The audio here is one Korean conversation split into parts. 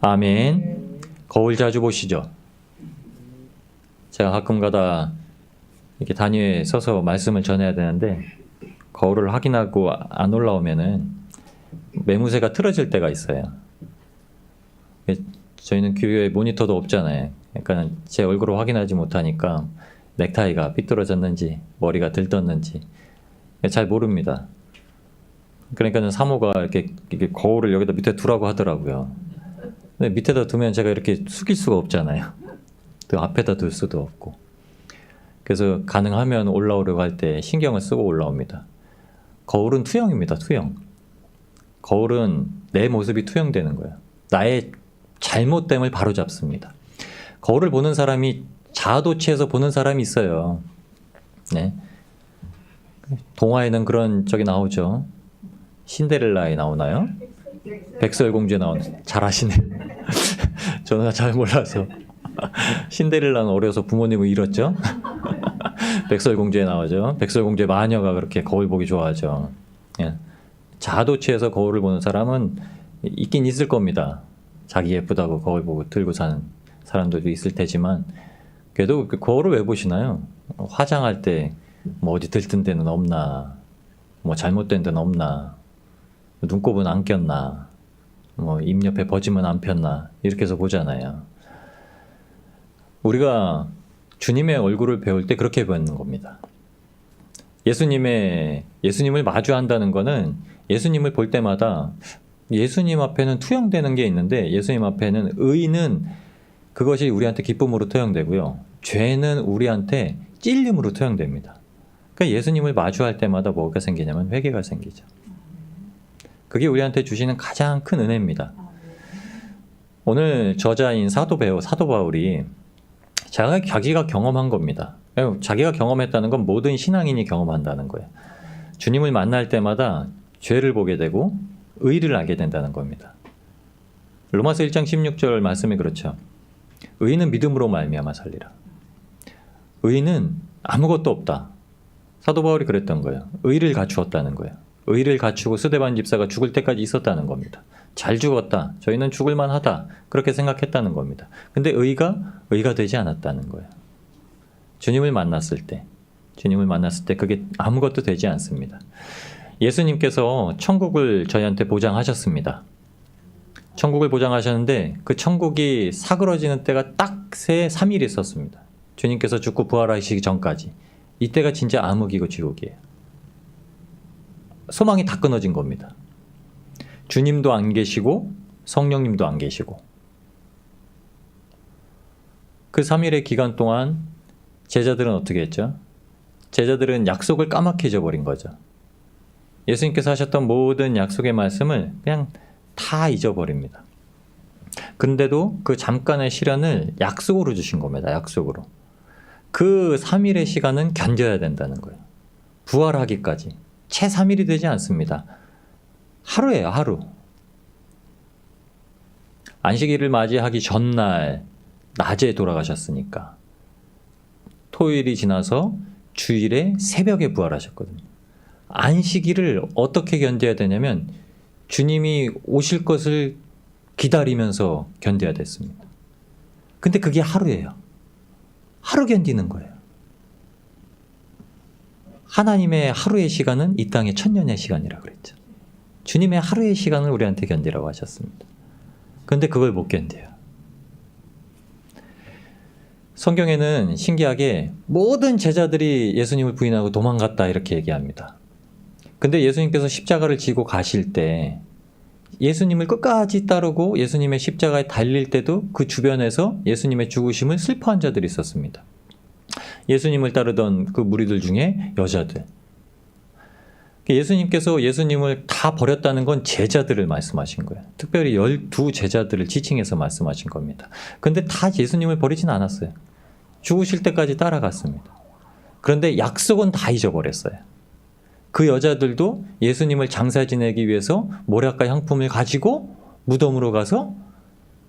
아멘. 거울 자주 보시죠? 제가 가끔가다 이렇게 단위에 서서 말씀을 전해야 되는데 거울을 확인하고 안 올라오면은 매무새가 틀어질 때가 있어요. 저희는 교회에 모니터도 없잖아요. 그러니까 제 얼굴을 확인하지 못하니까 넥타이가 삐뚤어졌는지 머리가 들떴는지 잘 모릅니다. 그러니까는 사모가 이렇게 거울을 여기다 밑에 두라고 하더라고요. 근데 밑에다 두면 제가 이렇게 숙일 수가 없잖아요. 또 앞에다 둘 수도 없고. 그래서 가능하면 올라오려고 할 때 신경을 쓰고 올라옵니다. 거울은 투영입니다. 투영. 거울은 내 모습이 투영되는 거예요. 나의 잘못됨을 바로잡습니다. 거울을 보는 사람이 자아도취해서 보는 사람이 있어요. 네. 동화에는 그런 적이 나오죠. 신데렐라에 나오나요? 백설공주에 나오는. 잘 아시네. 저는 잘 몰라서. 신데렐라는 어려서 부모님을 잃었죠. 백설공주에 나오죠. 백설공주의 마녀가 그렇게 거울 보기 좋아하죠. 예. 자아도취해서 거울을 보는 사람은 있긴 있을 겁니다. 자기 예쁘다고 거울 보고 들고 사는 사람들도 있을 테지만 그래도 그 거울을 왜 보시나요? 화장할 때 뭐 어디 들뜬 데는 없나, 뭐 잘못된 데는 없나, 눈곱은 안 꼈나, 뭐 입 옆에 버짐은 안 폈나 이렇게 해서 보잖아요. 우리가 주님의 얼굴을 배울 때 그렇게 배우는 겁니다. 예수님을 마주한다는 거는 예수님을 볼 때마다 예수님 앞에는 투영되는 게 있는데 예수님 앞에는 의는 그것이 우리한테 기쁨으로 투영되고요. 죄는 우리한테 찔림으로 투영됩니다. 그러니까 예수님을 마주할 때마다 뭐가 생기냐면 회개가 생기죠. 그게 우리한테 주시는 가장 큰 은혜입니다. 오늘 저자인 사도 바울이 자기가 경험한 겁니다. 자기가 경험했다는 건 모든 신앙인이 경험한다는 거예요. 주님을 만날 때마다 죄를 보게 되고 의를 알게 된다는 겁니다. 로마서 1장 16절 말씀이 그렇죠. 의인은 믿음으로 말미암아 살리라. 의인은 아무것도 없다. 사도 바울이 그랬던 거예요. 의를 갖추었다는 거예요. 의를 갖추고 스데반 집사가 죽을 때까지 있었다는 겁니다. 잘 죽었다. 저희는 죽을 만하다. 그렇게 생각했다는 겁니다. 근데 의가 되지 않았다는 거예요. 주님을 만났을 때 그게 아무것도 되지 않습니다. 예수님께서 천국을 저희한테 보장하셨습니다. 천국을 보장하셨는데 그 천국이 사그러지는 때가 딱 3일 있었습니다. 주님께서 죽고 부활하시기 전까지. 이때가 진짜 암흑이고 지옥이에요. 소망이 다 끊어진 겁니다. 주님도 안 계시고 성령님도 안 계시고 그 3일의 기간 동안 제자들은 어떻게 했죠? 제자들은 약속을 까맣게 잊어버린 거죠. 예수님께서 하셨던 모든 약속의 말씀을 그냥 다 잊어버립니다. 근데도 그 잠깐의 시련을 약속으로 주신 겁니다. 약속으로. 그 3일의 시간은 견뎌야 된다는 거예요. 부활하기까지. 채 3일이 되지 않습니다. 하루예요, 하루. 안식일을 맞이하기 전날 낮에 돌아가셨으니까 토요일이 지나서 주일에 새벽에 부활하셨거든요. 안식일을 어떻게 견뎌야 되냐면 주님이 오실 것을 기다리면서 견뎌야 됐습니다. 근데 그게 하루예요. 하루 견디는 거예요. 하나님의 하루의 시간은 이 땅의 1000년의 시간이라고 그랬죠. 주님의 하루의 시간을 우리한테 견디라고 하셨습니다. 근데 그걸 못 견뎌요. 성경에는 신기하게 모든 제자들이 예수님을 부인하고 도망갔다 이렇게 얘기합니다. 근데 예수님께서 십자가를 지고 가실 때 예수님을 끝까지 따르고 예수님의 십자가에 달릴 때도 그 주변에서 예수님의 죽으심을 슬퍼한 자들이 있었습니다. 예수님을 따르던 그 무리들 중에 여자들. 예수님께서 예수님을 다 버렸다는 건 제자들을 말씀하신 거예요. 특별히 12 제자들을 지칭해서 말씀하신 겁니다. 근데 다 예수님을 버리진 않았어요. 죽으실 때까지 따라갔습니다. 그런데 약속은 다 잊어버렸어요. 그 여자들도 예수님을 장사 지내기 위해서 모략과 향품을 가지고 무덤으로 가서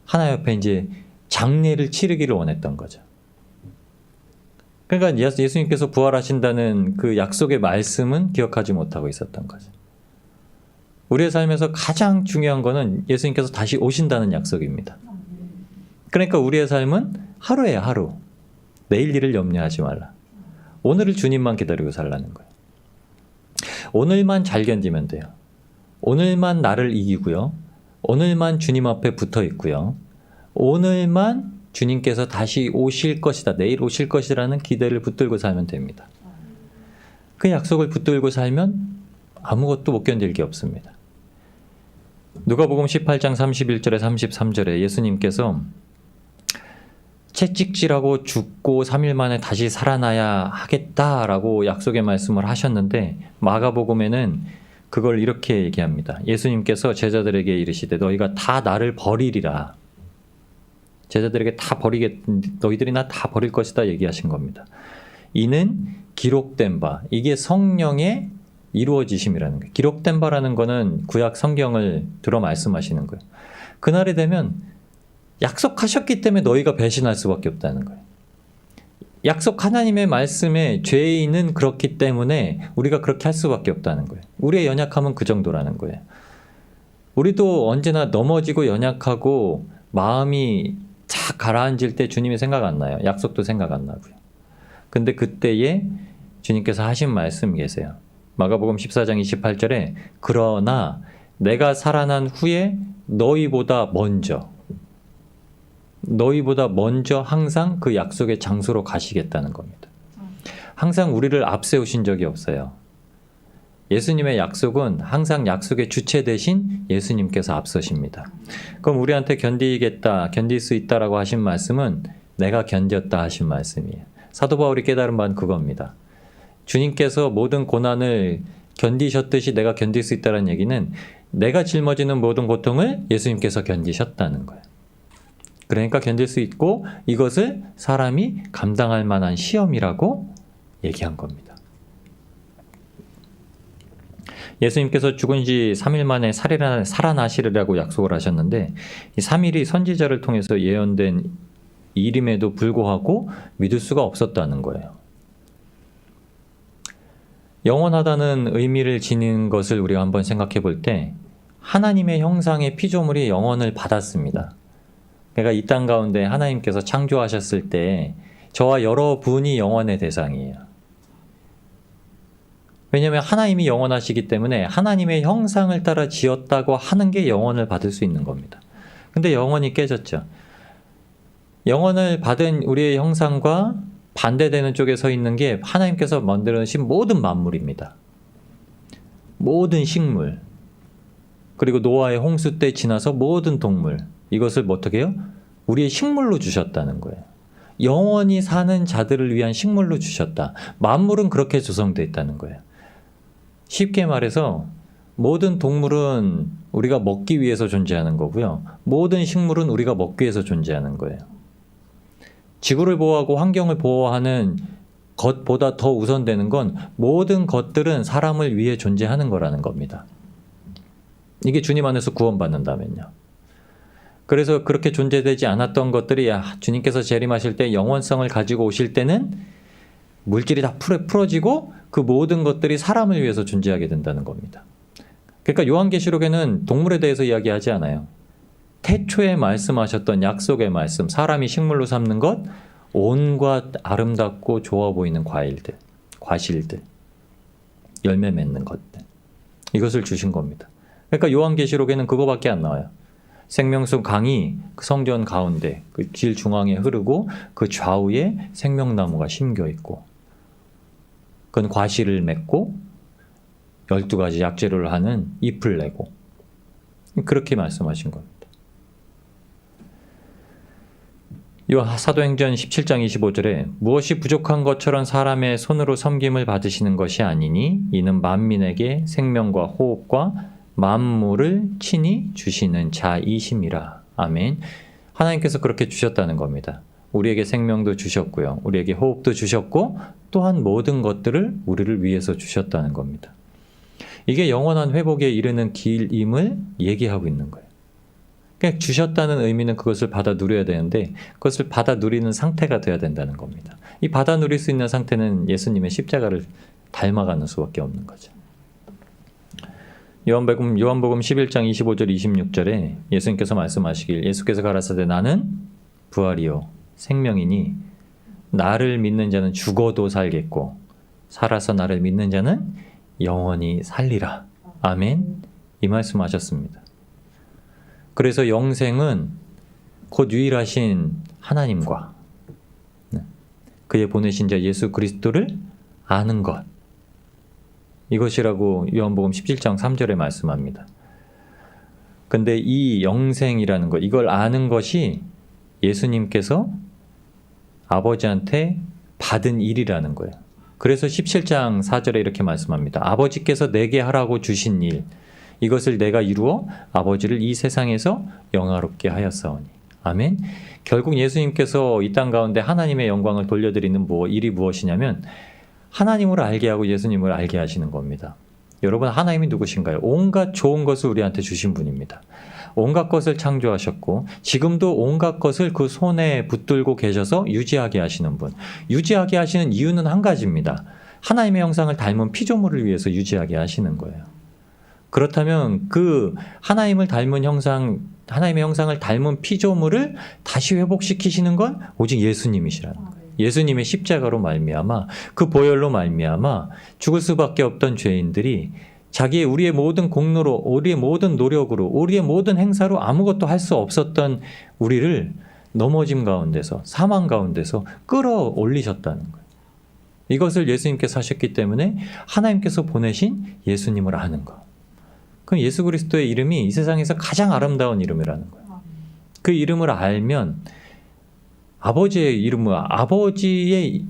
하나 옆에 이제 장례를 치르기를 원했던 거죠. 그러니까 예수님께서 부활하신다는 그 약속의 말씀은 기억하지 못하고 있었던 거죠. 우리의 삶에서 가장 중요한 거는 예수님께서 다시 오신다는 약속입니다. 그러니까 우리의 삶은 하루예요, 하루. 내일 일을 염려하지 말라. 오늘을 주님만 기다리고 살라는 거예요. 오늘만 잘 견디면 돼요. 오늘만 나를 이기고요. 오늘만 주님 앞에 붙어 있고요. 오늘만 주님께서 다시 오실 것이다. 내일 오실 것이라는 기대를 붙들고 살면 됩니다. 그 약속을 붙들고 살면 아무것도 못 견딜 게 없습니다. 누가복음 18장 31절에 33절에 예수님께서 채찍질하고 죽고 3일 만에 다시 살아나야 하겠다라고 약속의 말씀을 하셨는데 마가복음에는 그걸 이렇게 얘기합니다. 예수님께서 제자들에게 이르시되 너희가 다 나를 버리리라. 제자들에게 다 너희들이 나 다 버릴 것이다 얘기하신 겁니다. 이는 기록된 바, 이게 성령의 이루어지심이라는 거예요. 기록된 바라는 거는 구약 성경을 들어 말씀하시는 거예요. 그날이 되면 약속하셨기 때문에 너희가 배신할 수밖에 없다는 거예요. 약속 하나님의 말씀에 죄인은 그렇기 때문에 우리가 그렇게 할 수밖에 없다는 거예요. 우리의 연약함은 그 정도라는 거예요. 우리도 언제나 넘어지고 연약하고 마음이 착 가라앉을 때 주님이 생각 안 나요. 약속도 생각 안 나고요. 근데 그때에 주님께서 하신 말씀 계세요. 마가복음 14장 28절에 그러나 내가 살아난 후에 너희보다 먼저 항상 그 약속의 장소로 가시겠다는 겁니다. 항상 우리를 앞세우신 적이 없어요. 예수님의 약속은 항상 약속의 주체 대신 예수님께서 앞서십니다. 그럼 우리한테 견딜 수 있다라고 하신 말씀은 내가 견뎠다 하신 말씀이에요. 사도 바울이 깨달은 바는 그겁니다. 주님께서 모든 고난을 견디셨듯이 내가 견딜 수 있다는 얘기는 내가 짊어지는 모든 고통을 예수님께서 견디셨다는 거예요. 그러니까 견딜 수 있고 이것을 사람이 감당할 만한 시험이라고 얘기한 겁니다. 예수님께서 죽은 지 3일 만에 살아나시리라고 약속을 하셨는데 이 3일이 선지자를 통해서 예언된 일임에도 불구하고 믿을 수가 없었다는 거예요. 영원하다는 의미를 지닌 것을 우리가 한번 생각해 볼 때 하나님의 형상의 피조물이 영원을 받았습니다. 그러니까 이 땅 가운데 하나님께서 창조하셨을 때 저와 여러분이 영원의 대상이에요. 왜냐하면 하나님이 영원하시기 때문에 하나님의 형상을 따라 지었다고 하는 게 영원을 받을 수 있는 겁니다. 근데 영원이 깨졌죠. 영원을 받은 우리의 형상과 반대되는 쪽에 서 있는 게 하나님께서 만들어주신 모든 만물입니다. 모든 식물, 그리고 노아의 홍수 때 지나서 모든 동물, 이것을 어떻게 해요? 우리의 식물로 주셨다는 거예요. 영원히 사는 자들을 위한 식물로 주셨다. 만물은 그렇게 조성되어 있다는 거예요. 쉽게 말해서 모든 동물은 우리가 먹기 위해서 존재하는 거고요. 모든 식물은 우리가 먹기 위해서 존재하는 거예요. 지구를 보호하고 환경을 보호하는 것보다 더 우선되는 건 모든 것들은 사람을 위해 존재하는 거라는 겁니다. 이게 주님 안에서 구원받는다면요. 그래서 그렇게 존재되지 않았던 것들이 주님께서 재림하실 때 영원성을 가지고 오실 때는 물질이 다 풀어지고 그 모든 것들이 사람을 위해서 존재하게 된다는 겁니다. 그러니까 요한계시록에는 동물에 대해서 이야기하지 않아요. 태초에 말씀하셨던 약속의 말씀, 사람이 식물로 삼는 것, 온갖 아름답고 좋아 보이는 과일들, 과실들, 열매 맺는 것들, 이것을 주신 겁니다. 그러니까 요한계시록에는 그거밖에 안 나와요. 생명수 강이 그 성전 가운데 그 길 중앙에 흐르고 그 좌우에 생명나무가 심겨 있고 그건 과실을 맺고 12가지 약재료를 하는 잎을 내고 그렇게 말씀하신 겁니다. 사도행전 17장 25절에 무엇이 부족한 것처럼 사람의 손으로 섬김을 받으시는 것이 아니니 이는 만민에게 생명과 호흡과 만물을 친히 주시는 자이심이라. 아멘. 하나님께서 그렇게 주셨다는 겁니다. 우리에게 생명도 주셨고요. 우리에게 호흡도 주셨고 또한 모든 것들을 우리를 위해서 주셨다는 겁니다. 이게 영원한 회복에 이르는 길임을 얘기하고 있는 거예요. 그러니까 주셨다는 의미는 그것을 받아 누려야 되는데 그것을 받아 누리는 상태가 돼야 된다는 겁니다. 이 받아 누릴 수 있는 상태는 예수님의 십자가를 닮아가는 수밖에 없는 거죠. 요한복음 11장 25절 26절에 예수님께서 말씀하시길 예수께서 가라사대 나는 부활이요 생명이니 나를 믿는 자는 죽어도 살겠고 살아서 나를 믿는 자는 영원히 살리라. 아멘. 이 말씀하셨습니다. 그래서 영생은 곧 유일하신 하나님과 그의 보내신 자 예수 그리스도를 아는 것, 이것이라고 요한복음 17장 3절에 말씀합니다. 근데 이 영생이라는 것, 이걸 아는 것이 예수님께서 아버지한테 받은 일이라는 거예요. 그래서 17장 4절에 이렇게 말씀합니다. 아버지께서 내게 하라고 주신 일, 이것을 내가 이루어 아버지를 이 세상에서 영화롭게 하였사오니. 아멘. 결국 예수님께서 이 땅 가운데 하나님의 영광을 돌려드리는 일이 무엇이냐면 하나님을 알게 하고 예수님을 알게 하시는 겁니다. 여러분, 하나님이 누구신가요? 온갖 좋은 것을 우리한테 주신 분입니다. 온갖 것을 창조하셨고 지금도 온갖 것을 그 손에 붙들고 계셔서 유지하게 하시는 분. 유지하게 하시는 이유는 한 가지입니다. 하나님의 형상을 닮은 피조물을 위해서 유지하게 하시는 거예요. 그렇다면 그 하나님의 형상을 닮은 피조물을 다시 회복시키시는 건 오직 예수님이시라는 거예요. 예수님의 십자가로 말미암아 그 보혈로 말미암아 죽을 수밖에 없던 죄인들이 우리의 모든 공로로, 우리의 모든 노력으로, 우리의 모든 행사로 아무것도 할 수 없었던 우리를 넘어짐 가운데서, 사망 가운데서 끌어올리셨다는 거예요. 이것을 예수님께서 하셨기 때문에 하나님께서 보내신 예수님을 아는 것. 그럼 예수 그리스도의 이름이 이 세상에서 가장 아름다운 이름이라는 거예요. 그 이름을 알면 아버지의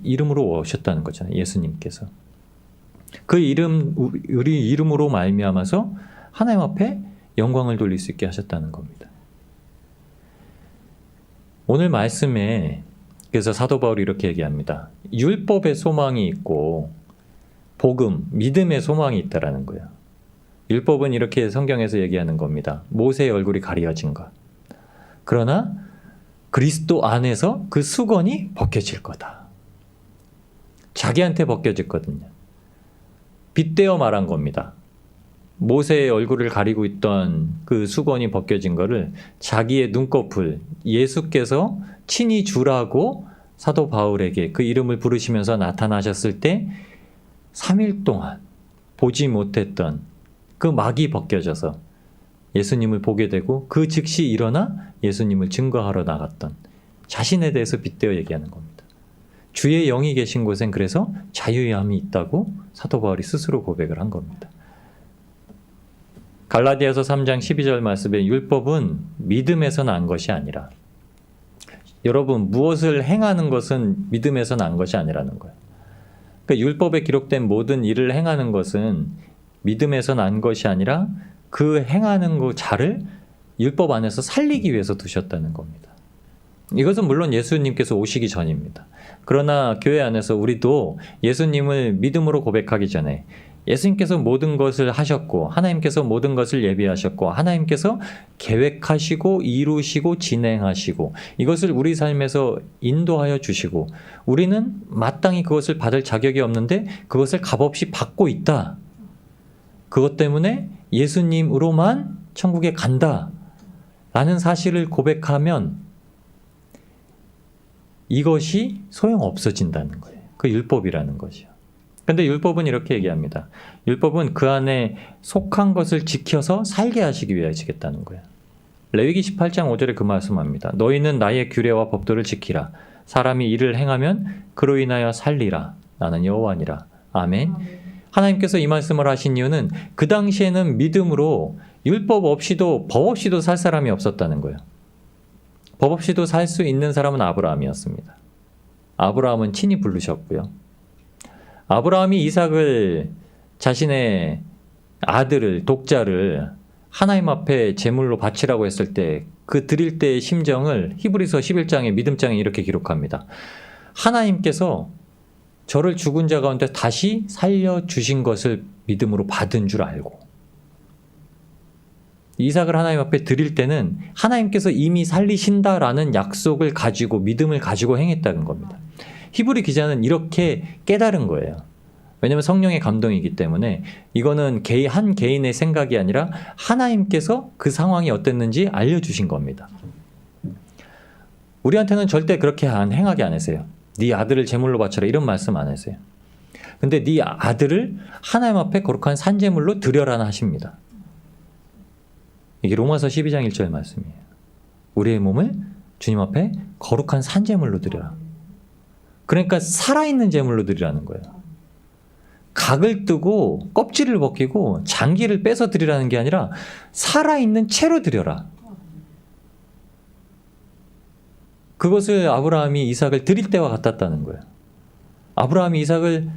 이름으로 오셨다는 거잖아요. 예수님께서. 그 우리 이름으로 말미암아서 하나님 앞에 영광을 돌릴 수 있게 하셨다는 겁니다. 오늘 말씀에 그래서 사도 바울이 이렇게 얘기합니다. 율법의 소망이 있고 복음, 믿음의 소망이 있다라는 거예요. 율법은 이렇게 성경에서 얘기하는 겁니다. 모세의 얼굴이 가려진 것. 그러나 그리스도 안에서 그 수건이 벗겨질 거다. 자기한테 벗겨졌거든요. 빗대어 말한 겁니다. 모세의 얼굴을 가리고 있던 그 수건이 벗겨진 거를 자기의 눈꺼풀, 예수께서 친히 주라고 사도 바울에게 그 이름을 부르시면서 나타나셨을 때 3일 동안 보지 못했던 그 막이 벗겨져서 예수님을 보게 되고 그 즉시 일어나 예수님을 증거하러 나갔던 자신에 대해서 빗대어 얘기하는 겁니다. 주의 영이 계신 곳엔 그래서 자유함이 있다고 사도 바울이 스스로 고백을 한 겁니다. 갈라디아서 3장 12절 말씀에 율법은 믿음에서 난 것이 아니라, 여러분, 무엇을 행하는 것은 믿음에서 난 것이 아니라는 거예요. 그러니까 율법에 기록된 모든 일을 행하는 것은 믿음에서 난 것이 아니라 그 행하는 그 자를 율법 안에서 살리기 위해서 두셨다는 겁니다. 이것은 물론 예수님께서 오시기 전입니다. 그러나 교회 안에서 우리도 예수님을 믿음으로 고백하기 전에 예수님께서 모든 것을 하셨고 하나님께서 모든 것을 예비하셨고 하나님께서 계획하시고 이루시고 진행하시고 이것을 우리 삶에서 인도하여 주시고 우리는 마땅히 그것을 받을 자격이 없는데 그것을 값없이 받고 있다. 그것 때문에 예수님으로만 천국에 간다 라는 사실을 고백하면 이것이 소용없어진다는 거예요. 그 율법이라는 것이요. 근데 율법은 이렇게 얘기합니다. 율법은 그 안에 속한 것을 지켜서 살게 하시기 위해 하시겠다는 거예요. 레위기 18장 5절에 그 말씀합니다. 너희는 나의 규례와 법도를 지키라. 사람이 이를 행하면 그로 인하여 살리라. 나는 여호와니라. 아멘. 하나님께서 이 말씀을 하신 이유는 그 당시에는 믿음으로 율법 없이도 법 없이도 살 사람이 없었다는 거예요. 법 없이도 살 수 있는 사람은 아브라함이었습니다. 아브라함은 친히 부르셨고요. 아브라함이 이삭을 자신의 아들을 독자를 하나님 앞에 제물로 바치라고 했을 때 그 드릴 때의 심정을 히브리서 11장의 믿음장에 이렇게 기록합니다. 하나님께서 저를 죽은 자 가운데 다시 살려주신 것을 믿음으로 받은 줄 알고 이삭을 하나님 앞에 드릴 때는 하나님께서 이미 살리신다라는 약속을 가지고 믿음을 가지고 행했다는 겁니다. 히브리 기자는 이렇게 깨달은 거예요. 왜냐하면 성령의 감동이기 때문에 이거는 한 개인의 생각이 아니라 하나님께서 그 상황이 어땠는지 알려주신 겁니다. 우리한테는 절대 그렇게 행하게 안 했어요. 네 아들을 제물로 바쳐라 이런 말씀 안 했어요. 근데 네 아들을 하나님 앞에 거룩한 산제물로 드려라 하십니다. 이게 로마서 12장 1절 말씀이에요. 우리의 몸을 주님 앞에 거룩한 산제물로 드려라. 그러니까 살아있는 제물로 드리라는 거예요. 각을 뜨고 껍질을 벗기고 장기를 빼서 드리라는 게 아니라 살아있는 채로 드려라. 그것을 아브라함이 이삭을 드릴 때와 같았다는 거예요. 아브라함이 이삭을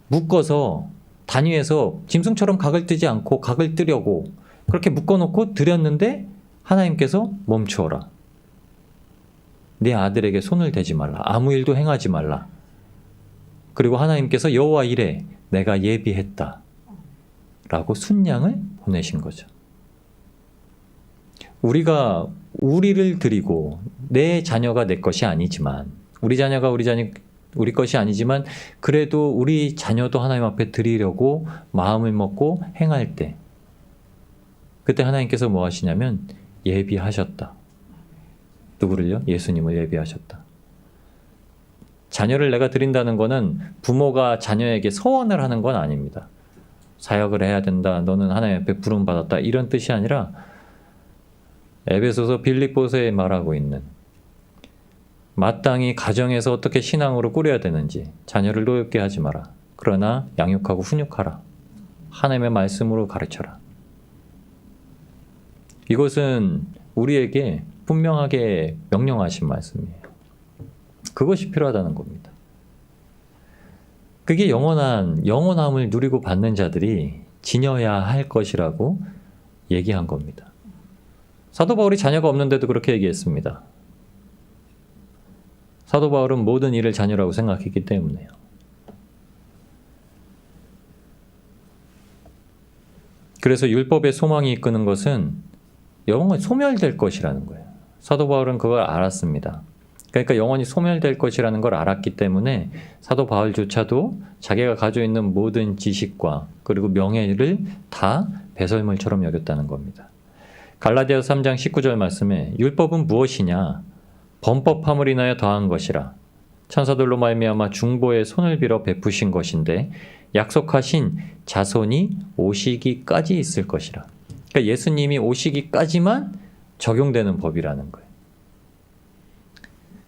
묶어서 단위에서 짐승처럼 각을 뜨지 않고 각을 뜨려고 그렇게 묶어놓고 드렸는데 하나님께서 멈추어라. 네 아들에게 손을 대지 말라. 아무 일도 행하지 말라. 그리고 하나님께서 여호와 이래 내가 예비했다 라고 순양을 보내신 거죠. 우리가 우리를 드리고 내 자녀가 내 것이 아니지만 우리 자녀가 우리 것이 아니지만 그래도 우리 자녀도 하나님 앞에 드리려고 마음을 먹고 행할 때 그때 하나님께서 뭐 하시냐면 예비하셨다. 누구를요? 예수님을 예비하셨다. 자녀를 내가 드린다는 거는 부모가 자녀에게 서원을 하는 건 아닙니다. 사역을 해야 된다. 너는 하나님 앞에 부름받았다. 이런 뜻이 아니라 에베소서 빌립보서에 말하고 있는 마땅히 가정에서 어떻게 신앙으로 꾸려야 되는지 자녀를 노엽게 하지 마라. 그러나 양육하고 훈육하라. 하나님의 말씀으로 가르쳐라. 이것은 우리에게 분명하게 명령하신 말씀이에요. 그것이 필요하다는 겁니다. 그게 영원함을 누리고 받는 자들이 지녀야 할 것이라고 얘기한 겁니다. 사도 바울이 자녀가 없는데도 그렇게 얘기했습니다. 사도 바울은 모든 일을 자녀라고 생각했기 때문에요. 그래서 율법의 소망이 이끄는 것은 영원히 소멸될 것이라는 거예요. 사도 바울은 그걸 알았습니다. 그러니까 영원히 소멸될 것이라는 걸 알았기 때문에 사도 바울조차도 자기가 가지고 있는 모든 지식과 그리고 명예를 다 배설물처럼 여겼다는 겁니다. 갈라디아서 3장 19절 말씀에 율법은 무엇이냐? 범법함을 인하여 더한 것이라. 천사들로 말미암아 중보의 손을 빌어 베푸신 것인데 약속하신 자손이 오시기까지 있을 것이라. 그러니까 예수님이 오시기까지만 적용되는 법이라는 거예요.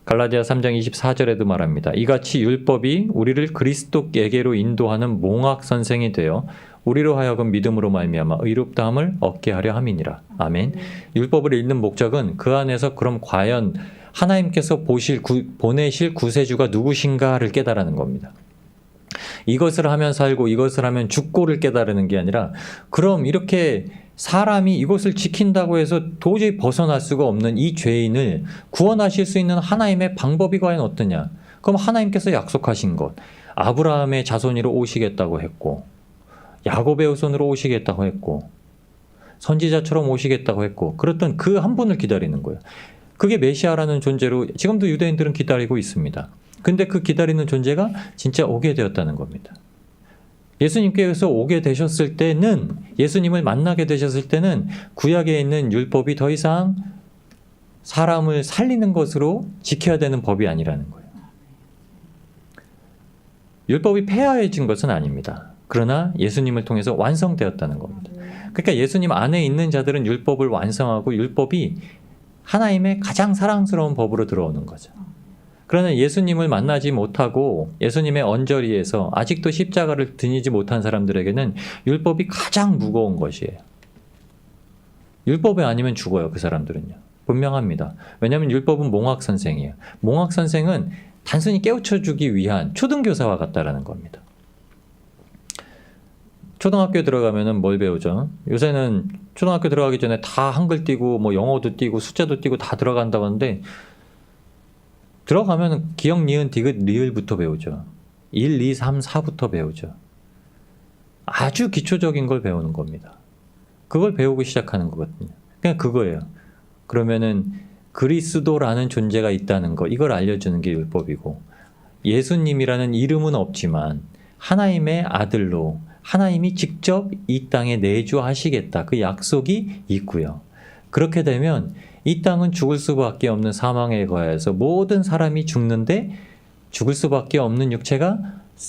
갈라디아 3장 24절에도 말합니다. 이같이 율법이 우리를 그리스도에게로 인도하는 몽학 선생이 되어 우리로 하여금 믿음으로 말미암아 의롭다함을 얻게 하려 함이니라. 아멘. 율법을 읽는 목적은 그 안에서 그럼 과연 하나님께서 보내실 구세주가 누구신가를 깨달아는 겁니다. 이것을 하면 살고 이것을 하면 죽고를 깨달으는 게 아니라 그럼 이렇게 사람이 이것을 지킨다고 해서 도저히 벗어날 수가 없는 이 죄인을 구원하실 수 있는 하나님의 방법이 과연 어떠냐? 그럼 하나님께서 약속하신 것, 아브라함의 자손으로 오시겠다고 했고 야곱의 후손으로 오시겠다고 했고 선지자처럼 오시겠다고 했고 그랬던 그 한 분을 기다리는 거예요. 그게 메시아라는 존재로 지금도 유대인들은 기다리고 있습니다. 근데 그 기다리는 존재가 진짜 오게 되었다는 겁니다. 예수님께서 오게 되셨을 때는 예수님을 만나게 되셨을 때는 구약에 있는 율법이 더 이상 사람을 살리는 것으로 지켜야 되는 법이 아니라는 거예요. 율법이 폐하해진 것은 아닙니다. 그러나 예수님을 통해서 완성되었다는 겁니다. 그러니까 예수님 안에 있는 자들은 율법을 완성하고 율법이 하나님의 가장 사랑스러운 법으로 들어오는 거죠. 그러나 예수님을 만나지 못하고 예수님의 언저리에서 아직도 십자가를 지니지 못한 사람들에게는 율법이 가장 무거운 것이에요. 율법이 아니면 죽어요. 그 사람들은요. 분명합니다. 왜냐하면 율법은 몽학 선생이에요. 몽학 선생은 단순히 깨우쳐주기 위한 초등교사와 같다라는 겁니다. 초등학교에 들어가면은 뭘 배우죠? 요새는 초등학교 들어가기 전에 다 한글 띄고 뭐 영어도 띄고 숫자도 띄고 다 들어간다고 하는데 들어가면은 기역, 니은, 디귿, 리을부터 배우죠. 1, 2, 3, 4부터 배우죠. 아주 기초적인 걸 배우는 겁니다. 그걸 배우고 시작하는 거거든요. 그냥 그거예요. 그러면은 그리스도라는 존재가 있다는 거, 이걸 알려주는 게 율법이고 예수님이라는 이름은 없지만 하나님의 아들로 하나님이 직접 이 땅에 내주하시겠다. 그 약속이 있고요. 그렇게 되면 이 땅은 죽을 수밖에 없는 사망에 거해서 모든 사람이 죽는데 죽을 수밖에 없는 육체가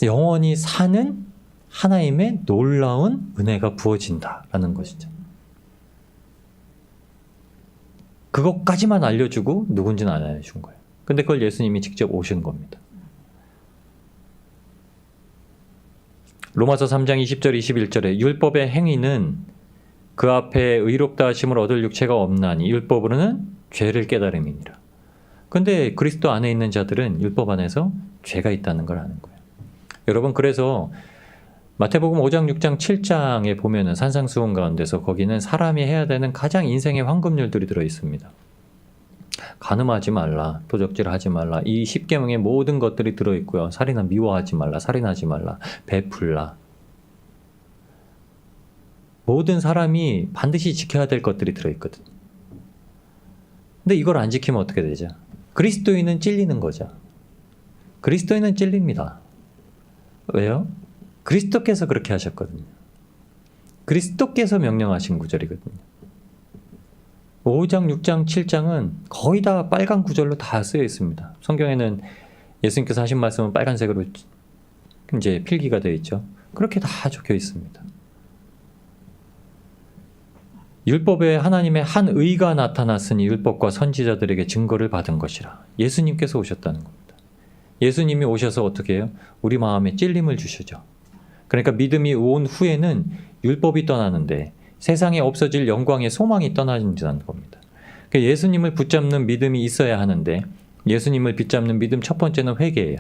영원히 사는 하나님의 놀라운 은혜가 부어진다라는 것이죠. 그것까지만 알려주고 누군지는 안 알려준 거예요. 근데 그걸 예수님이 직접 오신 겁니다. 로마서 3장 20절 21절에 율법의 행위는 그 앞에 의롭다 하심을 얻을 육체가 없나니 율법으로는 죄를 깨달음이니라. 근데 그리스도 안에 있는 자들은 율법 안에서 죄가 있다는 걸 아는 거예요. 여러분, 그래서 마태복음 5장 6장 7장에 보면은 산상수훈 가운데서 거기는 사람이 해야 되는 가장 인생의 황금률들이 들어 있습니다. 간음하지 말라, 도적질하지 말라, 이 10계명의 모든 것들이 들어 있고요. 살인은 미워하지 말라, 살인하지 말라, 베풀라. 모든 사람이 반드시 지켜야 될 것들이 들어 있거든요. 근데 이걸 안 지키면 어떻게 되죠? 그리스도인은 찔리는 거죠. 그리스도인은 찔립니다. 왜요? 그리스도께서 그렇게 하셨거든요. 그리스도께서 명령하신 구절이거든요. 5장, 6장, 7장은 거의 다 빨간 구절로 다 쓰여 있습니다. 성경에는 예수님께서 하신 말씀은 빨간색으로 이제 필기가 되어 있죠. 그렇게 다 적혀 있습니다. 율법에 하나님의 한 의가 나타났으니 율법과 선지자들에게 증거를 받은 것이라. 예수님께서 오셨다는 겁니다. 예수님이 오셔서 어떻게 해요? 우리 마음에 찔림을 주시죠. 그러니까 믿음이 온 후에는 율법이 떠나는데 세상에 없어질 영광의 소망이 떠나진다는 겁니다. 그러니까 예수님을 붙잡는 믿음이 있어야 하는데 예수님을 붙잡는 믿음 첫 번째는 회개예요.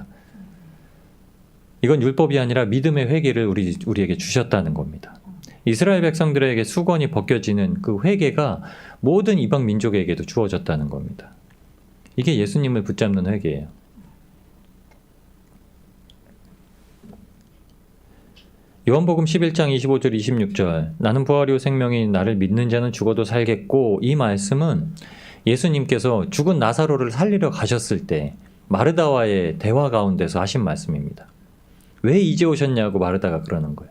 이건 율법이 아니라 믿음의 회개를 우리에게 주셨다는 겁니다. 이스라엘 백성들에게 수건이 벗겨지는 그 회개가 모든 이방 민족에게도 주어졌다는 겁니다. 이게 예수님을 붙잡는 회개예요. 요한복음 11장 25절 26절 나는 부활이요 생명이 나를 믿는 자는 죽어도 살겠고, 이 말씀은 예수님께서 죽은 나사로를 살리러 가셨을 때 마르다와의 대화 가운데서 하신 말씀입니다. 왜 이제 오셨냐고 마르다가 그러는 거예요.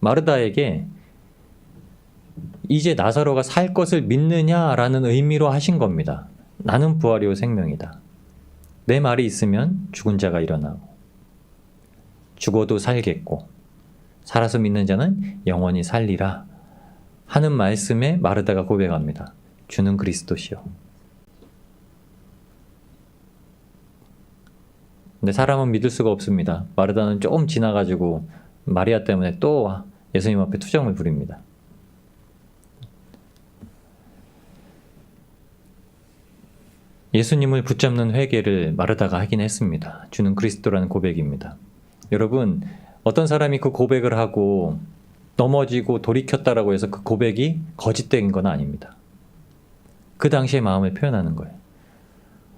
마르다에게 이제 나사로가 살 것을 믿느냐라는 의미로 하신 겁니다. 나는 부활이요 생명이다. 내 말이 있으면 죽은 자가 일어나고 죽어도 살겠고 살아서 믿는 자는 영원히 살리라 하는 말씀에 마르다가 고백합니다. 주는 그리스도시요. 근데 사람은 믿을 수가 없습니다. 마르다는 조금 지나가지고 마리아 때문에 또 예수님 앞에 투정을 부립니다. 예수님을 붙잡는 회개를 마르다가 하긴 했습니다. 주는 그리스도라는 고백입니다. 여러분, 어떤 사람이 그 고백을 하고 넘어지고 돌이켰다라고 해서 그 고백이 거짓된 건 아닙니다. 그 당시의 마음을 표현하는 거예요.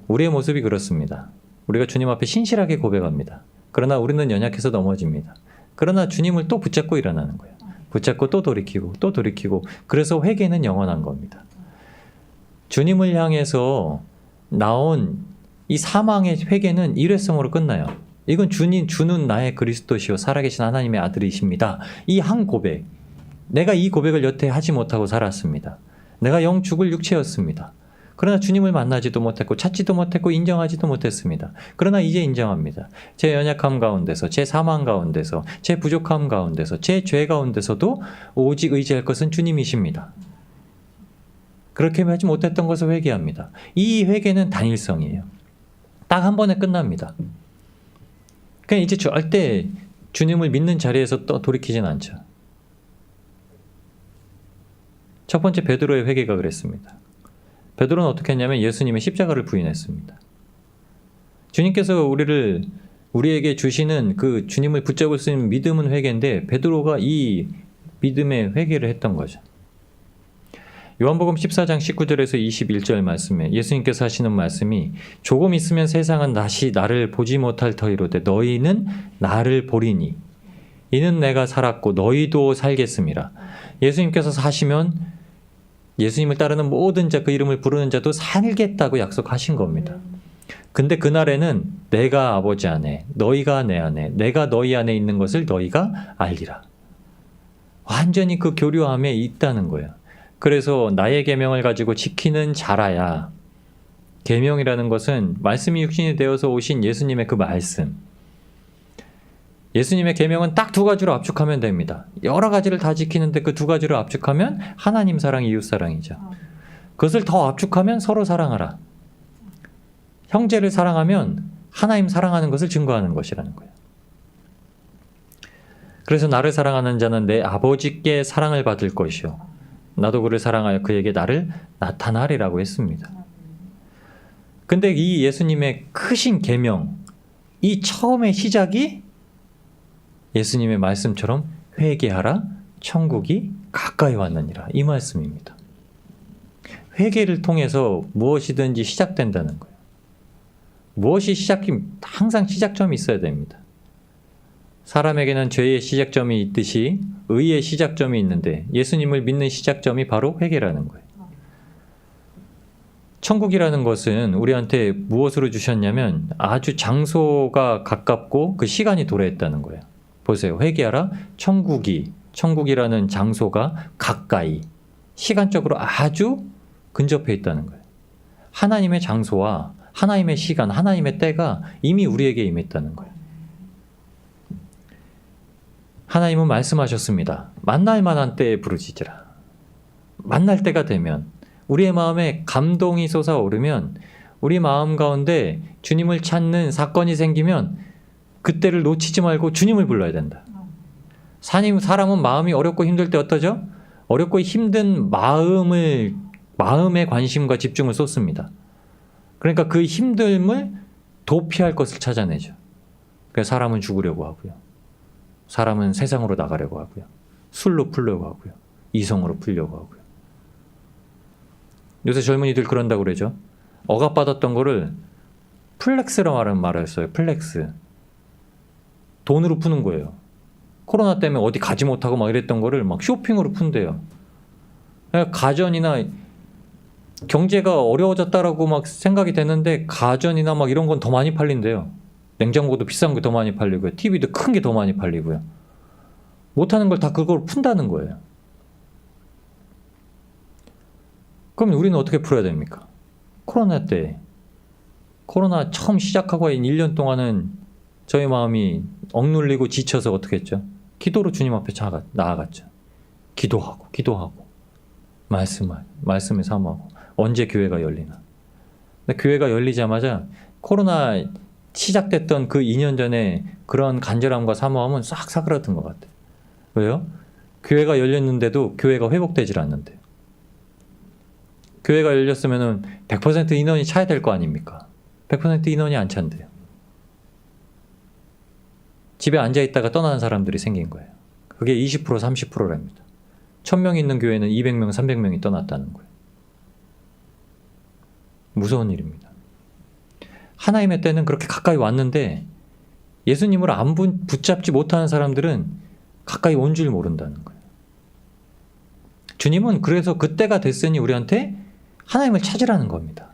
우리의 모습이 그렇습니다. 우리가 주님 앞에 신실하게 고백합니다. 그러나 우리는 연약해서 넘어집니다. 그러나 주님을 또 붙잡고 일어나는 거예요. 붙잡고 또 돌이키고 또 돌이키고. 그래서 회개는 영원한 겁니다. 주님을 향해서 나온 이 사망의 회개는 일회성으로 끝나요. 이건 주는 나의 그리스도시요 살아계신 하나님의 아들이십니다. 이 한 고백, 내가 이 고백을 여태 하지 못하고 살았습니다. 내가 영 죽을 육체였습니다. 그러나 주님을 만나지도 못했고 찾지도 못했고 인정하지도 못했습니다. 그러나 이제 인정합니다. 제 연약함 가운데서, 제 사망 가운데서, 제 부족함 가운데서, 제 죄 가운데서도 오직 의지할 것은 주님이십니다. 그렇게 하지 못했던 것을 회개합니다. 이 회개는 단일성이에요. 딱 한 번에 끝납니다. 그냥 이제 절대 주님을 믿는 자리에서 또 돌이키진 않죠. 첫 번째 베드로의 회개가 그랬습니다. 베드로는 어떻게 했냐면 예수님의 십자가를 부인했습니다. 주님께서 우리에게 주시는 그 주님을 붙잡을 수 있는 믿음은 회개인데 베드로가 이 믿음의 회개를 했던 거죠. 요한복음 14장 19절에서 21절 말씀에 예수님께서 하시는 말씀이 조금 있으면 세상은 다시 나를 보지 못할 터이로되 너희는 나를 보리니 이는 내가 살았고 너희도 살겠음이라. 예수님께서 사시면 예수님을 따르는 모든 자, 그 이름을 부르는 자도 살겠다고 약속하신 겁니다. 근데 그날에는 내가 아버지 안에, 너희가 내 안에, 내가 너희 안에 있는 것을 너희가 알리라. 완전히 그 교류함에 있다는 거예요. 그래서 나의 계명을 가지고 지키는 자라야, 계명이라는 것은 말씀이 육신이 되어서 오신 예수님의 그 말씀, 예수님의 계명은 딱 두 가지로 압축하면 됩니다. 여러 가지를 다 지키는데 그 두 가지를 압축하면 하나님 사랑, 이웃 사랑이죠. 그것을 더 압축하면 서로 사랑하라. 형제를 사랑하면 하나님 사랑하는 것을 증거하는 것이라는 거예요. 그래서 나를 사랑하는 자는 내 아버지께 사랑을 받을 것이요 나도 그를 사랑하여 그에게 나를 나타나리라고 했습니다. 근데 이 예수님의 크신 계명, 이 처음의 시작이 예수님의 말씀처럼 회개하라, 천국이 가까이 왔느니라, 이 말씀입니다. 회개를 통해서 무엇이든지 시작된다는 거예요. 무엇이 항상 시작점이 있어야 됩니다. 사람에게는 죄의 시작점이 있듯이 의의 시작점이 있는데 예수님을 믿는 시작점이 바로 회개라는 거예요. 천국이라는 것은 우리한테 무엇으로 주셨냐면 아주 장소가 가깝고 그 시간이 도래했다는 거예요. 보세요. 회개하라, 천국이라는 장소가 가까이, 시간적으로 아주 근접해 있다는 거예요. 하나님의 장소와 하나님의 시간, 하나님의 때가 이미 우리에게 임했다는 거예요. 하나님은 말씀하셨습니다. 만날 만한 때에 부르짖으라. 만날 때가 되면, 우리의 마음에 감동이 솟아오르면, 우리 마음 가운데 주님을 찾는 사건이 생기면 그때를 놓치지 말고 주님을 불러야 된다. 사람은 마음이 어렵고 힘들 때 어떠죠? 어렵고 힘든 마음에 관심과 집중을 쏟습니다. 그러니까 그 힘듦을 도피할 것을 찾아내죠. 그래서 사람은 죽으려고 하고요. 사람은 세상으로 나가려고 하고요. 술로 풀려고 하고요. 이성으로 풀려고 하고요. 요새 젊은이들 그런다고 그러죠. 억압받았던 거를 플렉스라고 말했어요. 플렉스. 돈으로 푸는 거예요. 코로나 때문에 어디 가지 못하고 막 이랬던 거를 막 쇼핑으로 푼대요. 가전이나 경제가 어려워졌다라고 막 생각이 되는데 가전이나 막 이런 건 더 많이 팔린대요. 냉장고도 비싼 게 더 많이 팔리고요. TV도 큰 게 더 많이 팔리고요. 못하는 걸 다 그걸 푼다는 거예요. 그럼 우리는 어떻게 풀어야 됩니까? 코로나 때, 코로나 처음 시작하고 1년 동안은 저희 마음이 억눌리고 지쳐서 어떻게 했죠? 기도로 주님 앞에 나아갔죠. 기도하고 말씀을 사모하고. 언제 교회가 열리나. 근데 교회가 열리자마자 코로나 시작됐던 그 2년 전에 그런 간절함과 사모함은 싹 사그라든 것 같아요. 왜요? 교회가 열렸는데도 교회가 회복되질 않는데요. 교회가 열렸으면 100% 인원이 차야 될 거 아닙니까? 100% 인원이 안 찬대요. 집에 앉아있다가 떠나는 사람들이 생긴 거예요. 그게 20% 30%랍니다. 1000명 있는 교회는 200명 300명이 떠났다는 거예요. 무서운 일입니다. 하나님의 때는 그렇게 가까이 왔는데 예수님을 안 붙잡지 못하는 사람들은 가까이 온 줄 모른다는 거예요. 주님은 그래서 그때가 됐으니 우리한테 하나님을 찾으라는 겁니다.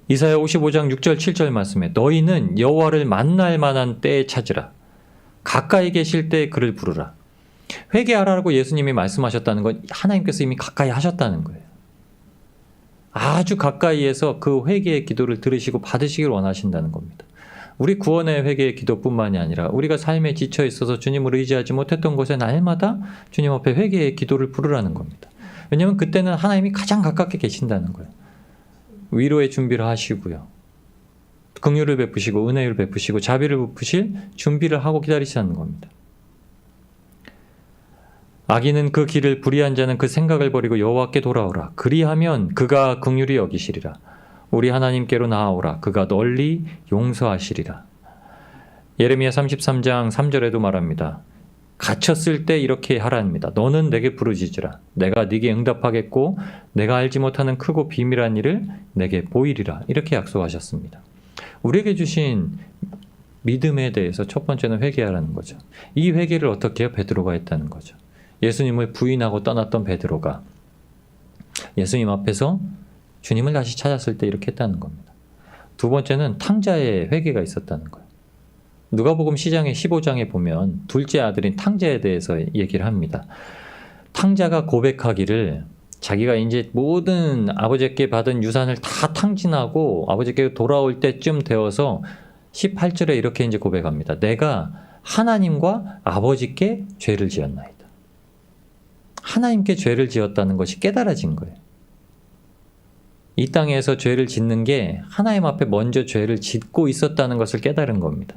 이사야 55장 6절 7절 말씀에 너희는 여호와를 만날 만한 때에 찾으라. 가까이 계실 때 그를 부르라. 회개하라고 예수님이 말씀하셨다는 건 하나님께서 이미 가까이 하셨다는 거예요. 아주 가까이에서 그 회개의 기도를 들으시고 받으시길 원하신다는 겁니다. 우리 구원의 회개의 기도뿐만이 아니라 우리가 삶에 지쳐 있어서 주님을 의지하지 못했던 곳에 날마다 주님 앞에 회개의 기도를 부르라는 겁니다. 왜냐하면 그때는 하나님이 가장 가깝게 계신다는 거예요. 위로의 준비를 하시고요. 긍휼을 베푸시고 은혜를 베푸시고 자비를 베푸실 준비를 하고 기다리시는 겁니다. 악인은 그 길을 불의한 자는 그 생각을 버리고 여호와께 돌아오라. 그리하면 그가 긍휼히 여기시리라. 우리 하나님께로 나아오라. 그가 널리 용서하시리라. 예레미야 33장 3절에도 말합니다. 갇혔을 때 이렇게 하라입니다. 너는 내게 부르짖으라. 내가 네게 응답하겠고 내가 알지 못하는 크고 비밀한 일을 내게 보이리라. 이렇게 약속하셨습니다. 우리에게 주신 믿음에 대해서 첫 번째는 회개하라는 거죠. 이 회개를 어떻게 해요? 베드로가 했다는 거죠. 예수님을 부인하고 떠났던 베드로가 예수님 앞에서 주님을 다시 찾았을 때 이렇게 했다는 겁니다. 두 번째는 탕자의 회개가 있었다는 거예요. 누가복음 15장에 보면 둘째 아들인 탕자에 대해서 얘기를 합니다. 탕자가 고백하기를 자기가 이제 모든 아버지께 받은 유산을 다 탕진하고 아버지께 돌아올 때쯤 되어서 18절에 이렇게 이제 고백합니다. 내가 하나님과 아버지께 죄를 지었나이다. 하나님께 죄를 지었다는 것이 깨달아진 거예요. 이 땅에서 죄를 짓는 게 하나님 앞에 먼저 죄를 짓고 있었다는 것을 깨달은 겁니다.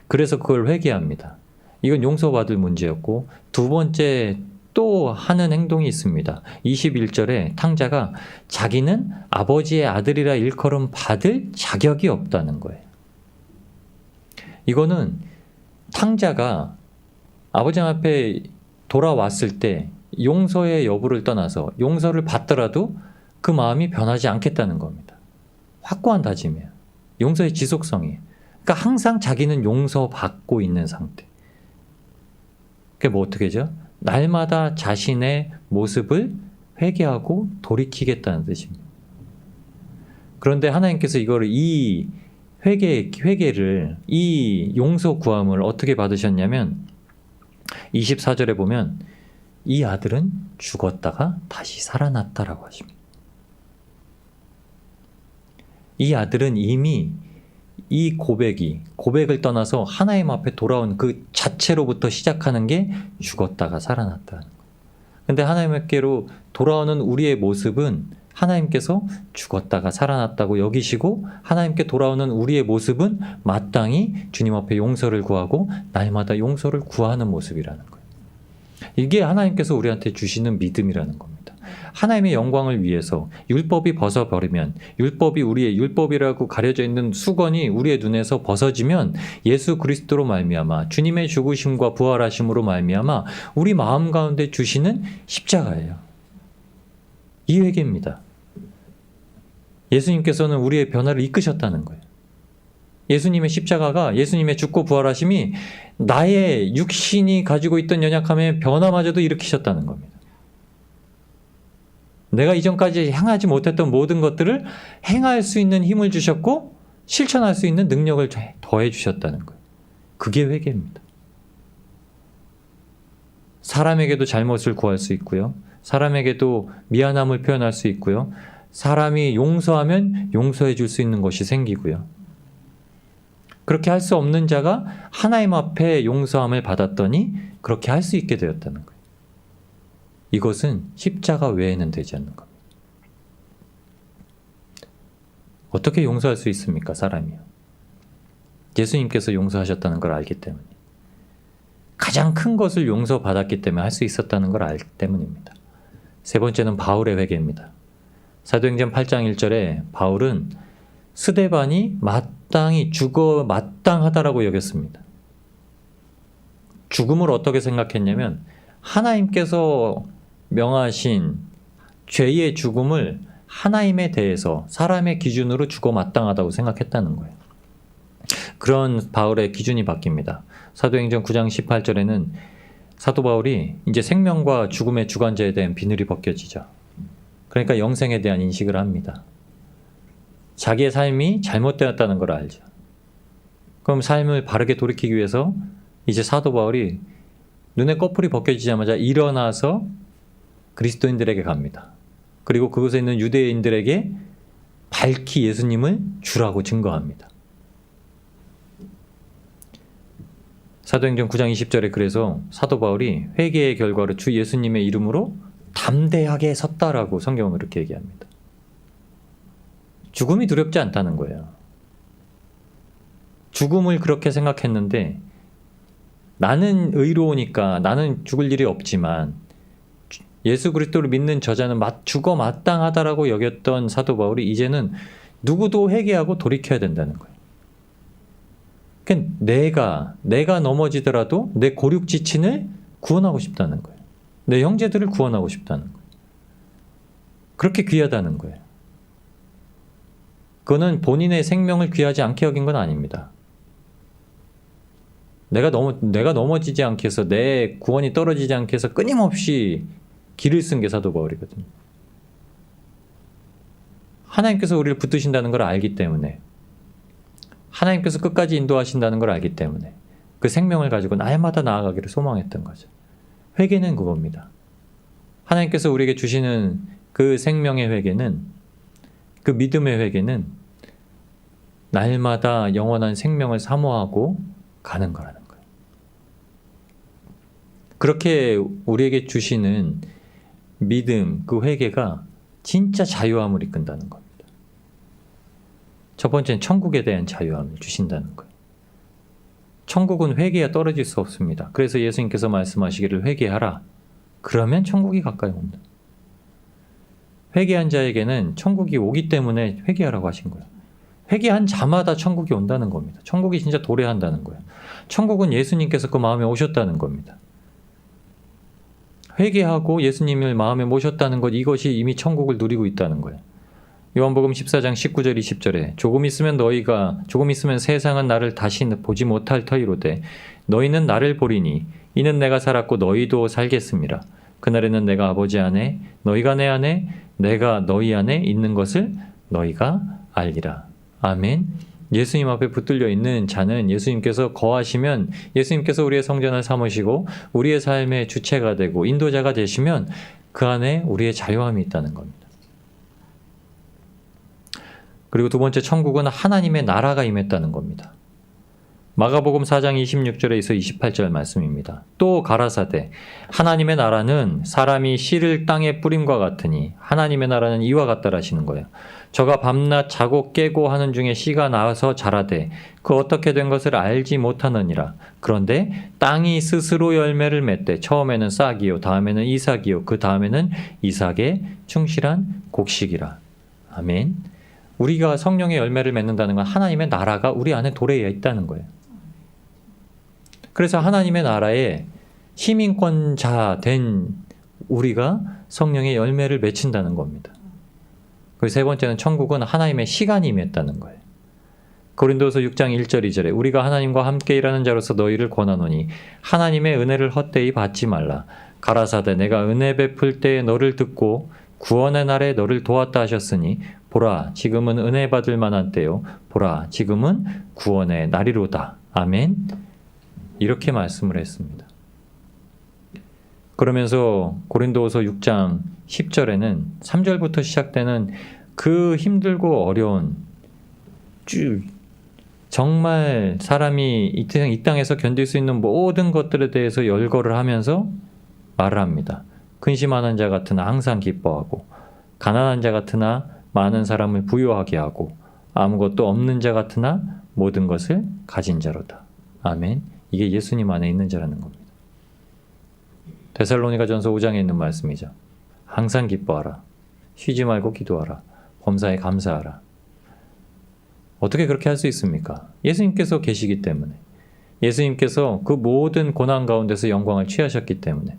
그래서 그걸 회개합니다. 이건 용서받을 문제였고, 두 번째 또 하는 행동이 있습니다. 21절에 탕자가 자기는 아버지의 아들이라 일컬음 받을 자격이 없다는 거예요. 이거는 탕자가 아버지 앞에 돌아왔을 때 용서의 여부를 떠나서 용서를 받더라도 그 마음이 변하지 않겠다는 겁니다. 확고한 다짐이에요. 용서의 지속성이에요. 그러니까 항상 자기는 용서받고 있는 상태. 그게 뭐 어떻게 죠? 날마다 자신의 모습을 회개하고 돌이키겠다는 뜻입니다. 그런데 하나님께서 이거를 이 회개를 이 용서 구함을 어떻게 받으셨냐면 24절에 보면 이 아들은 죽었다가 다시 살아났다라고 하십니다. 이 아들은 이미 이 고백을 떠나서 하나님 앞에 돌아온 그 자체로부터 시작하는 게 죽었다가 살아났다는 거예요. 근데 하나님께로 돌아오는 우리의 모습은 하나님께서 죽었다가 살아났다고 여기시고 하나님께 돌아오는 우리의 모습은 마땅히 주님 앞에 용서를 구하고 날마다 용서를 구하는 모습이라는 거예요. 이게 하나님께서 우리한테 주시는 믿음이라는 겁니다. 하나님의 영광을 위해서 율법이 벗어버리면 율법이 우리의 율법이라고 가려져 있는 수건이 우리의 눈에서 벗어지면 예수 그리스도로 말미암아 주님의 죽으심과 부활하심으로 말미암아 우리 마음 가운데 주시는 십자가예요. 이 회개입니다. 예수님께서는 우리의 변화를 이끄셨다는 거예요. 예수님의 십자가가 예수님의 죽고 부활하심이 나의 육신이 가지고 있던 연약함의 변화마저도 일으키셨다는 겁니다. 내가 이전까지 행하지 못했던 모든 것들을 행할 수 있는 힘을 주셨고 실천할 수 있는 능력을 더해 주셨다는 거예요. 그게 회개입니다. 사람에게도 잘못을 구할 수 있고요. 사람에게도 미안함을 표현할 수 있고요. 사람이 용서하면 용서해 줄 수 있는 것이 생기고요. 그렇게 할 수 없는 자가 하나님 앞에 용서함을 받았더니 그렇게 할 수 있게 되었다는 거예요. 이것은 십자가 외에는 되지 않는 겁니다. 어떻게 용서할 수 있습니까, 사람이요? 예수님께서 용서하셨다는 걸 알기 때문에. 가장 큰 것을 용서받았기 때문에 할 수 있었다는 걸 알기 때문입니다. 세 번째는 바울의 회개입니다. 사도행전 8장 1절에 바울은 스데반이 마땅히 죽어 마땅하다라고 여겼습니다. 죽음을 어떻게 생각했냐면 하나님께서 명하신 죄의 죽음을 하나님에 대해서 사람의 기준으로 죽어 마땅하다고 생각했다는 거예요. 그런 바울의 기준이 바뀝니다. 사도행전 9장 18절에는 사도 바울이 이제 생명과 죽음의 주관자에 대한 비늘이 벗겨지죠. 그러니까 영생에 대한 인식을 합니다. 자기의 삶이 잘못되었다는 걸 알죠. 그럼 삶을 바르게 돌이키기 위해서 이제 사도 바울이 눈에 꺼풀이 벗겨지자마자 일어나서 그리스도인들에게 갑니다. 그리고 그곳에 있는 유대인들에게 밝히 예수님을 주라고 증거합니다. 사도행전 9장 20절에 그래서 사도 바울이 회개의 결과로 주 예수님의 이름으로 담대하게 섰다라고 성경은 그렇게 얘기합니다. 죽음이 두렵지 않다는 거예요. 죽음을 그렇게 생각했는데 나는 의로우니까 나는 죽을 일이 없지만 예수 그리스도를 믿는 저자는 죽어 마땅하다라고 여겼던 사도 바울이 이제는 누구도 회개하고 돌이켜야 된다는 거예요. 그러니까 내가 넘어지더라도 내 고륙지친을 구원하고 싶다는 거예요. 내 형제들을 구원하고 싶다는 거예요. 그렇게 귀하다는 거예요. 그거는 본인의 생명을 귀하지 않게 여긴 건 아닙니다. 내가 넘어지지 않게 해서 내 구원이 떨어지지 않게 해서 끊임없이 길을 쓴 게 사도 바울이거든요. 하나님께서 우리를 붙드신다는 걸 알기 때문에 하나님께서 끝까지 인도하신다는 걸 알기 때문에 그 생명을 가지고 날마다 나아가기를 소망했던 거죠. 회개는 그겁니다. 하나님께서 우리에게 주시는 그 생명의 회개는, 그 믿음의 회개는 날마다 영원한 생명을 사모하고 가는 거라는 거예요. 그렇게 우리에게 주시는 믿음, 그 회개가 진짜 자유함을 이끈다는 겁니다. 첫 번째는 천국에 대한 자유함을 주신다는 거예요. 천국은 회개야 떨어질 수 없습니다. 그래서 예수님께서 말씀하시기를 회개하라. 그러면 천국이 가까이 온다. 회개한 자에게는 천국이 오기 때문에 회개하라고 하신 거예요. 회개한 자마다 천국이 온다는 겁니다. 천국이 진짜 도래한다는 거예요. 천국은 예수님께서 그 마음에 오셨다는 겁니다. 회개하고 예수님을 마음에 모셨다는 것, 이것이 이미 천국을 누리고 있다는 거예요. 요한복음 14장 19절 20절에 조금 있으면 세상은 나를 다시 보지 못할 터이로되 너희는 나를 보리니 이는 내가 살았고 너희도 살겠음이라. 그날에는 내가 아버지 안에 너희가 내 안에 내가 너희 안에 있는 것을 너희가 알리라. 아멘. 예수님 앞에 붙들려 있는 자는 예수님께서 거하시면, 예수님께서 우리의 성전을 삼으시고 우리의 삶의 주체가 되고 인도자가 되시면 그 안에 우리의 자유함이 있다는 겁니다. 그리고 두 번째, 천국은 하나님의 나라가 임했다는 겁니다. 마가복음 4장 26절에서 28절 말씀입니다. 또 가라사대 하나님의 나라는 사람이 씨를 땅에 뿌림과 같으니 하나님의 나라는 이와 같다라 하시는 거예요. 저가 밤낮 자고 깨고 하는 중에 씨가 나와서 자라되 그 어떻게 된 것을 알지 못하느니라. 그런데 땅이 스스로 열매를 맺되 처음에는 싹이요 다음에는 이삭이요 그 다음에는 이삭의 충실한 곡식이라. 아멘. 우리가 성령의 열매를 맺는다는 건 하나님의 나라가 우리 안에 도래해 있다는 거예요. 그래서 하나님의 나라의 시민권자 된 우리가 성령의 열매를 맺힌다는 겁니다. 그리고 세 번째는 천국은 하나님의 시간이 임했다는 거예요. 고린도서 6장 1절 2절에 우리가 하나님과 함께 일하는 자로서 너희를 권하노니 하나님의 은혜를 헛되이 받지 말라. 가라사대 내가 은혜 베풀 때에 너를 듣고 구원의 날에 너를 도왔다 하셨으니 보라 지금은 은혜 받을 만한 때요 보라 지금은 구원의 날이로다. 아멘. 이렇게 말씀을 했습니다. 그러면서 고린도후서 6장 10절에는 3절부터 시작되는 그 힘들고 어려운 정말 사람이 이 땅에서 견딜 수 있는 모든 것들에 대해서 열거를 하면서 말을 합니다. 근심하는 자 같으나 항상 기뻐하고 가난한 자 같으나 많은 사람을 부유하게 하고 아무것도 없는 자 같으나 모든 것을 가진 자로다. 아멘. 이게 예수님 안에 있는 자라는 겁니다. 데살로니가전서 5장에 있는 말씀이죠. 항상 기뻐하라. 쉬지 말고 기도하라. 범사에 감사하라. 어떻게 그렇게 할 수 있습니까? 예수님께서 계시기 때문에. 예수님께서 그 모든 고난 가운데서 영광을 취하셨기 때문에.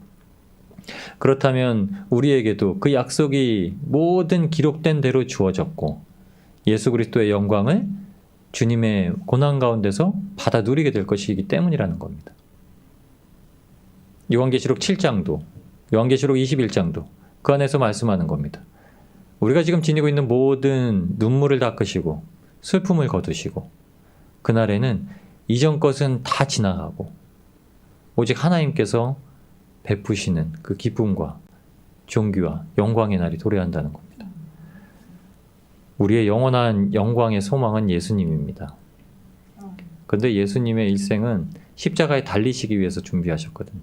그렇다면 우리에게도 그 약속이 모든 기록된 대로 주어졌고 예수 그리스도의 영광을 주님의 고난 가운데서 받아 누리게 될 것이기 때문이라는 겁니다. 요한계시록 7장도 요한계시록 21장도 그 안에서 말씀하는 겁니다. 우리가 지금 지니고 있는 모든 눈물을 닦으시고 슬픔을 거두시고 그날에는 이전 것은 다 지나가고 오직 하나님께서 베푸시는 그 기쁨과 존귀와 영광의 날이 도래한다는 겁니다. 우리의 영원한 영광의 소망은 예수님입니다. 그런데 예수님의 일생은 십자가에 달리시기 위해서 준비하셨거든요.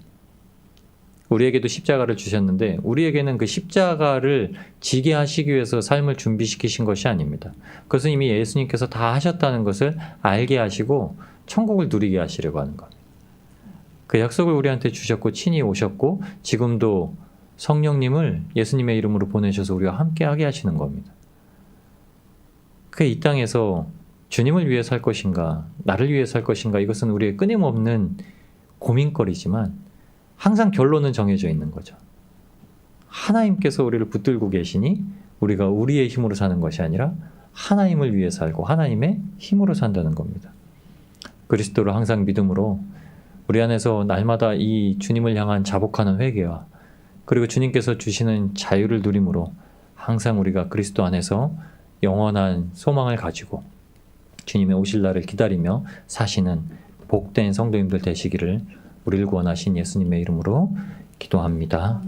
우리에게도 십자가를 주셨는데 우리에게는 그 십자가를 지게 하시기 위해서 삶을 준비시키신 것이 아닙니다. 그것은 이미 예수님께서 다 하셨다는 것을 알게 하시고 천국을 누리게 하시려고 하는 겁니다. 그 약속을 우리한테 주셨고 친히 오셨고 지금도 성령님을 예수님의 이름으로 보내셔서 우리와 함께하게 하시는 겁니다. 그게 이 땅에서 주님을 위해 살 것인가 나를 위해 살 것인가 이것은 우리의 끊임없는 고민거리지만 항상 결론은 정해져 있는 거죠. 하나님께서 우리를 붙들고 계시니 우리가 우리의 힘으로 사는 것이 아니라 하나님을 위해 살고 하나님의 힘으로 산다는 겁니다. 그리스도를 항상 믿음으로 우리 안에서 날마다 이 주님을 향한 자복하는 회개와 그리고 주님께서 주시는 자유를 누림으로 항상 우리가 그리스도 안에서 영원한 소망을 가지고 주님의 오실 날을 기다리며 사시는 복된 성도님들 되시기를 우리를 구원하신 예수님의 이름으로 기도합니다.